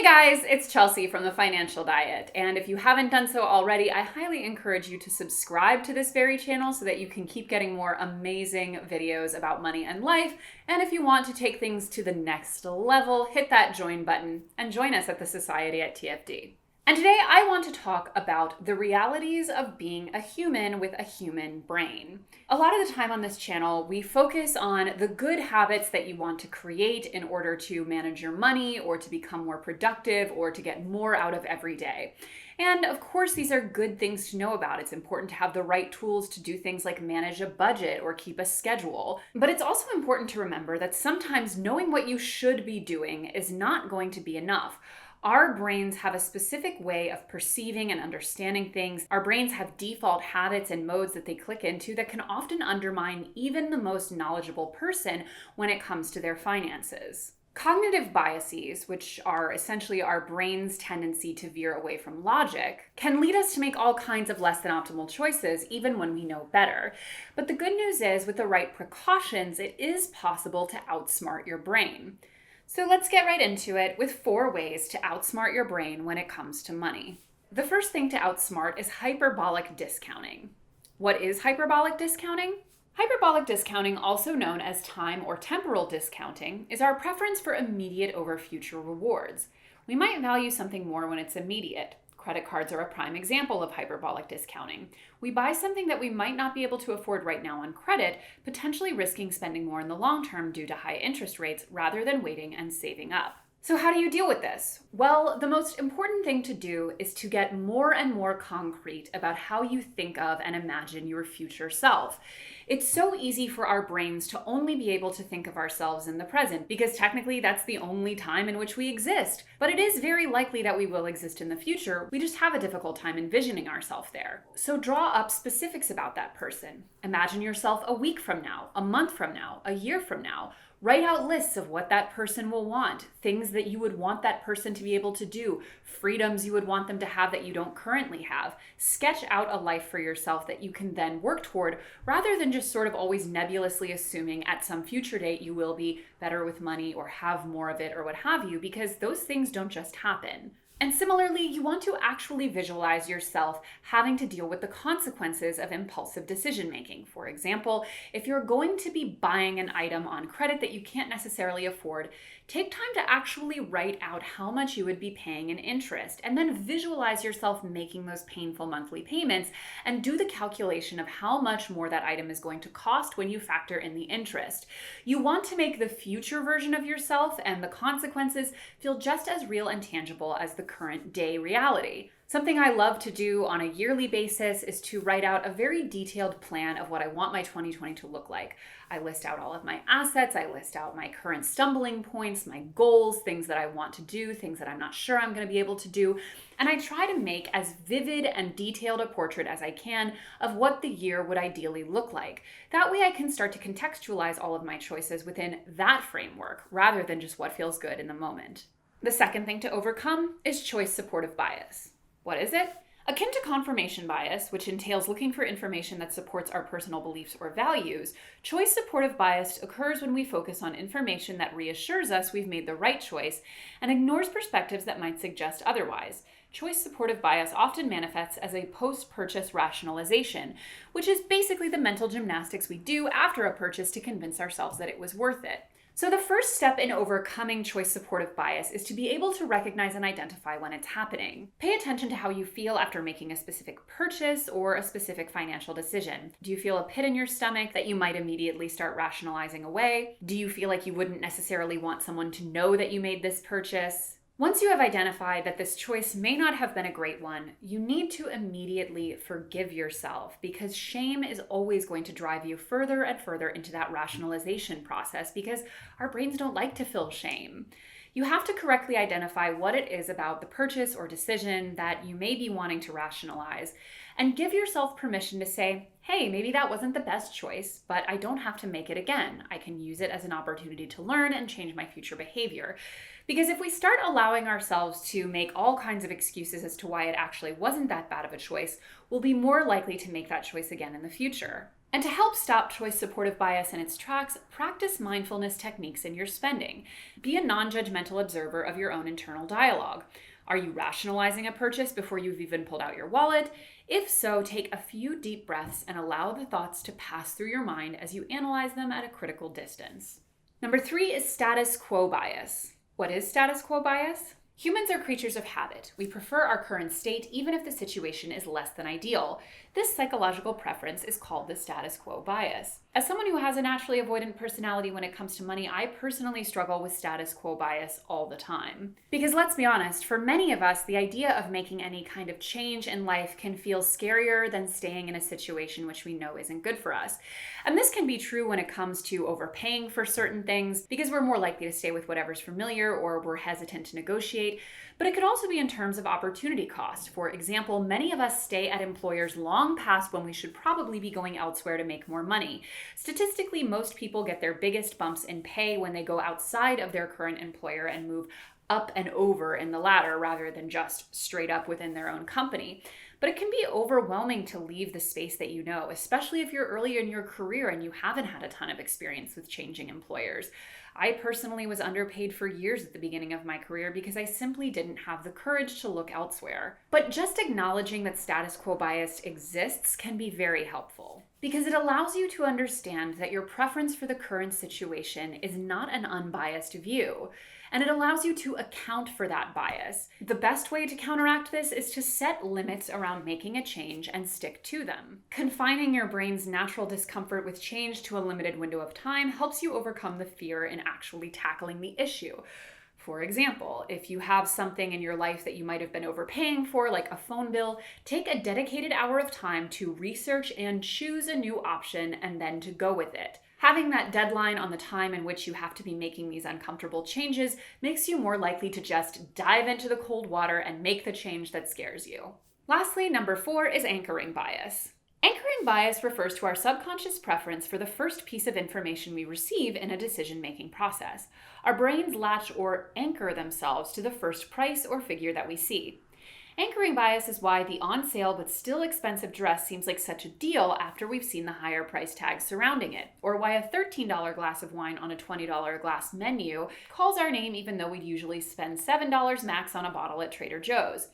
Hey guys, it's Chelsea from The Financial Diet, and if you haven't done so already, I highly encourage you to subscribe to this very channel so that you can keep getting more amazing videos about money and life. And if you want to take things to the next level, hit that join button and join us at the Society at TFD. And today I want to talk about the realities of being a human with a human brain. A lot of the time on this channel, we focus on the good habits that you want to create in order to manage your money or to become more productive or to get more out of every day. And of course, these are good things to know about. It's important to have the right tools to do things like manage a budget or keep a schedule. But it's also important to remember that sometimes knowing what you should be doing is not going to be enough. Our brains have a specific way of perceiving and understanding things. Our brains have default habits and modes that they click into that can often undermine even the most knowledgeable person when it comes to their finances. Cognitive biases, which are essentially our brain's tendency to veer away from logic, can lead us to make all kinds of less than optimal choices, even when we know better. But the good news is, with the right precautions, it is possible to outsmart your brain. So let's get right into it with 4 ways to outsmart your brain when it comes to money. The first thing to outsmart is hyperbolic discounting. What is hyperbolic discounting? Hyperbolic discounting, also known as time or temporal discounting, is our preference for immediate over future rewards. We might value something more when it's immediate. Credit cards are a prime example of hyperbolic discounting. We buy something that we might not be able to afford right now on credit, potentially risking spending more in the long term due to high interest rates rather than waiting and saving up. So how do you deal with this? Well, the most important thing to do is to get more and more concrete about how you think of and imagine your future self. It's so easy for our brains to only be able to think of ourselves in the present because technically that's the only time in which we exist. But it is very likely that we will exist in the future. We just have a difficult time envisioning ourselves there. So draw up specifics about that person. Imagine yourself a week from now, a month from now, a year from now. Write out lists of what that person will want, things that you would want that person to be able to do, freedoms you would want them to have that you don't currently have. Sketch out a life for yourself that you can then work toward, rather than just sort of always nebulously assuming at some future date you will be better with money or have more of it or what have you, because those things don't just happen. And similarly, you want to actually visualize yourself having to deal with the consequences of impulsive decision making. For example, if you're going to be buying an item on credit that you can't necessarily afford, take time to actually write out how much you would be paying in interest, and then visualize yourself making those painful monthly payments and do the calculation of how much more that item is going to cost when you factor in the interest. You want to make the future version of yourself and the consequences feel just as real and tangible as the current day reality. Something I love to do on a yearly basis is to write out a very detailed plan of what I want my 2020 to look like. I list out all of my assets, I list out my current stumbling points, my goals, things that I want to do, things that I'm not sure I'm going to be able to do, and I try to make as vivid and detailed a portrait as I can of what the year would ideally look like. That way I can start to contextualize all of my choices within that framework, rather than just what feels good in the moment. The second thing to overcome is choice supportive bias. What is it? Akin to confirmation bias, which entails looking for information that supports our personal beliefs or values, choice supportive bias occurs when we focus on information that reassures us we've made the right choice and ignores perspectives that might suggest otherwise. Choice supportive bias often manifests as a post-purchase rationalization, which is basically the mental gymnastics we do after a purchase to convince ourselves that it was worth it. So the first step in overcoming choice supportive bias is to be able to recognize and identify when it's happening. Pay attention to how you feel after making a specific purchase or a specific financial decision. Do you feel a pit in your stomach that you might immediately start rationalizing away? Do you feel like you wouldn't necessarily want someone to know that you made this purchase? Once you have identified that this choice may not have been a great one, you need to immediately forgive yourself, because shame is always going to drive you further and further into that rationalization process, because our brains don't like to feel shame. You have to correctly identify what it is about the purchase or decision that you may be wanting to rationalize, and give yourself permission to say, hey, maybe that wasn't the best choice, but I don't have to make it again. I can use it as an opportunity to learn and change my future behavior. Because if we start allowing ourselves to make all kinds of excuses as to why it actually wasn't that bad of a choice, we'll be more likely to make that choice again in the future. And to help stop choice supportive bias in its tracks, practice mindfulness techniques in your spending. Be a non-judgmental observer of your own internal dialogue. Are you rationalizing a purchase before you've even pulled out your wallet? If so, take a few deep breaths and allow the thoughts to pass through your mind as you analyze them at a critical distance. Number 3 is status quo bias. What is status quo bias? Humans are creatures of habit. We prefer our current state even if the situation is less than ideal. This psychological preference is called the status quo bias. As someone who has a naturally avoidant personality when it comes to money, I personally struggle with status quo bias all the time. Because let's be honest, for many of us, the idea of making any kind of change in life can feel scarier than staying in a situation which we know isn't good for us. And this can be true when it comes to overpaying for certain things, because we're more likely to stay with whatever's familiar or we're hesitant to negotiate. But it could also be in terms of opportunity cost. For example, many of us stay at employers long past when we should probably be going elsewhere to make more money. Statistically, most people get their biggest bumps in pay when they go outside of their current employer and move up and over in the ladder rather than just straight up within their own company. But it can be overwhelming to leave the space that you know, especially if you're early in your career and you haven't had a ton of experience with changing employers. I personally was underpaid for years at the beginning of my career because I simply didn't have the courage to look elsewhere. But just acknowledging that status quo bias exists can be very helpful, because it allows you to understand that your preference for the current situation is not an unbiased view. And it allows you to account for that bias. The best way to counteract this is to set limits around making a change and stick to them. Confining your brain's natural discomfort with change to a limited window of time helps you overcome the fear in actually tackling the issue. For example, if you have something in your life that you might have been overpaying for, like a phone bill, take a dedicated hour of time to research and choose a new option and then to go with it. Having that deadline on the time in which you have to be making these uncomfortable changes makes you more likely to just dive into the cold water and make the change that scares you. Lastly, number 4 is anchoring bias. Anchoring bias refers to our subconscious preference for the first piece of information we receive in a decision-making process. Our brains latch or anchor themselves to the first price or figure that we see. Anchoring bias is why the on-sale but still expensive dress seems like such a deal after we've seen the higher price tags surrounding it, or why a $13 glass of wine on a $20 glass menu calls our name even though we'd usually spend $7 max on a bottle at Trader Joe's.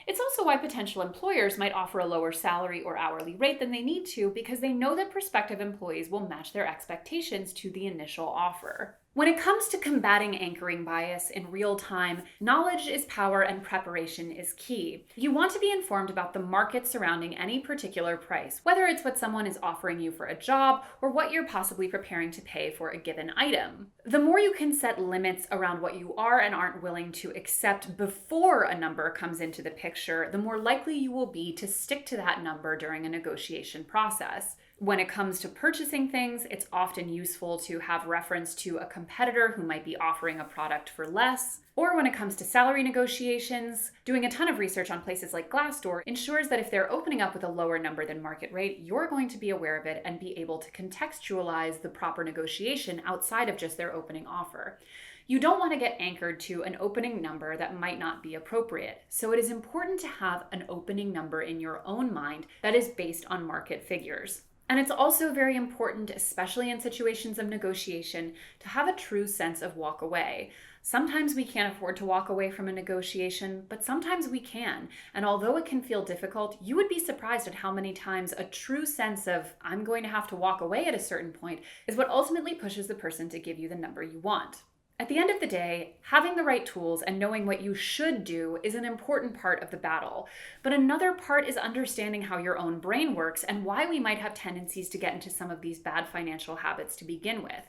It's also why potential employers might offer a lower salary or hourly rate than they need to, because they know that prospective employees will match their expectations to the initial offer. When it comes to combating anchoring bias in real time, knowledge is power and preparation is key. You want to be informed about the market surrounding any particular price, whether it's what someone is offering you for a job or what you're possibly preparing to pay for a given item. The more you can set limits around what you are and aren't willing to accept before a number comes into the picture, the more likely you will be to stick to that number during a negotiation process. When it comes to purchasing things, it's often useful to have reference to a competitor who might be offering a product for less. Or when it comes to salary negotiations, doing a ton of research on places like Glassdoor ensures that if they're opening up with a lower number than market rate, you're going to be aware of it and be able to contextualize the proper negotiation outside of just their opening offer. You don't want to get anchored to an opening number that might not be appropriate. So it is important to have an opening number in your own mind that is based on market figures. And it's also very important, especially in situations of negotiation, to have a true sense of walk away. Sometimes we can't afford to walk away from a negotiation, but sometimes we can. And although it can feel difficult, you would be surprised at how many times a true sense of, I'm going to have to walk away at a certain point, is what ultimately pushes the person to give you the number you want. At the end of the day, having the right tools and knowing what you should do is an important part of the battle. But another part is understanding how your own brain works and why we might have tendencies to get into some of these bad financial habits to begin with.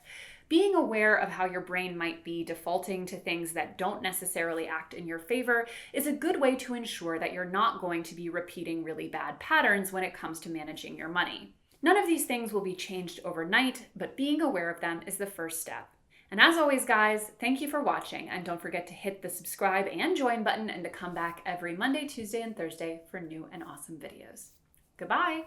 Being aware of how your brain might be defaulting to things that don't necessarily act in your favor is a good way to ensure that you're not going to be repeating really bad patterns when it comes to managing your money. None of these things will be changed overnight, but being aware of them is the first step. And as always, guys, thank you for watching, and don't forget to hit the subscribe and join button and to come back every Monday, Tuesday, and Thursday for new and awesome videos. Goodbye!